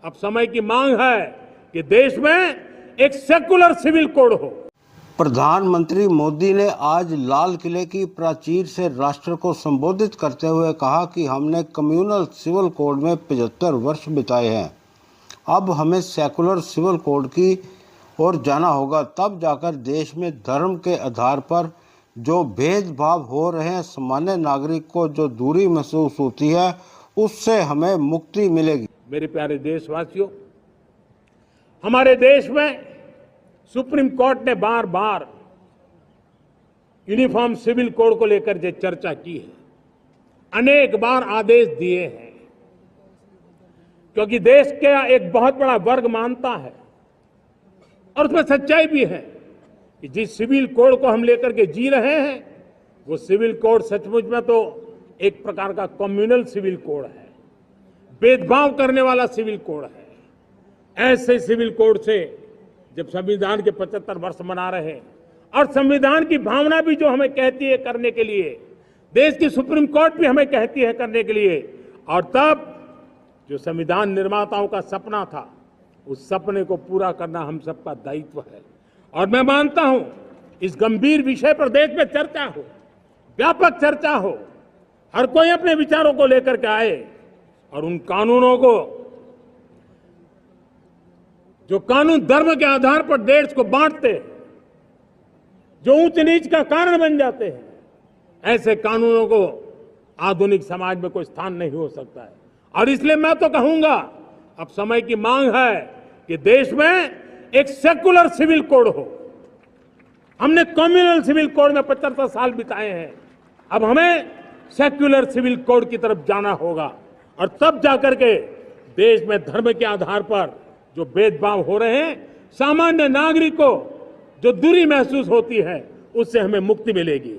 अब समय की मांग है कि देश में एक सेकुलर सिविल कोड हो। प्रधानमंत्री मोदी ने आज लाल किले की प्राचीर से राष्ट्र को संबोधित करते हुए कहा कि हमने कम्युनल सिविल कोड में 75 वर्ष बिताए हैं। अब हमें सेकुलर सिविल कोड की ओर जाना होगा, तब जाकर देश में धर्म के आधार पर जो भेदभाव हो रहे हैं, सामान्य नागरिक को जो दूरी महसूस होती है, उससे हमें मुक्ति मिलेगी। मेरे प्यारे देशवासियों, हमारे देश में सुप्रीम कोर्ट ने बार बार यूनिफॉर्म सिविल कोड को लेकर जो चर्चा की है, अनेक बार आदेश दिए हैं, क्योंकि देश का एक बहुत बड़ा वर्ग मानता है और उसमें सच्चाई भी है कि जिस सिविल कोड को हम लेकर के जी रहे हैं, वो सिविल कोड सचमुच में तो एक प्रकार का कम्युनल सिविल कोड है, भेदभाव करने वाला सिविल कोड है। ऐसे सिविल कोड से जब संविधान के 75 वर्ष मना रहे हैं और संविधान की भावना भी जो हमें कहती है करने के लिए, देश की सुप्रीम कोर्ट भी हमें कहती है करने के लिए, और तब जो संविधान निर्माताओं का सपना था, उस सपने को पूरा करना हम सबका दायित्व है। और मैं मानता हूं इस गंभीर विषय पर देश में चर्चा हो, व्यापक चर्चा हो, हर कोई अपने विचारों को लेकर के आए और उन कानूनों को, जो कानून धर्म के आधार पर देश को बांटते, जो ऊंच नीच का कारण बन जाते हैं, ऐसे कानूनों को आधुनिक समाज में कोई स्थान नहीं हो सकता है। और इसलिए मैं तो कहूंगा, अब समय की मांग है कि देश में एक सेकुलर सिविल कोड हो। हमने कम्युनल सिविल कोड में 75 साल बिताए हैं, अब हमें सेक्युलर सिविल कोड की तरफ जाना होगा, और तब जाकर के देश में धर्म के आधार पर जो भेदभाव हो रहे हैं, सामान्य नागरिक को जो दूरी महसूस होती है, उससे हमें मुक्ति मिलेगी।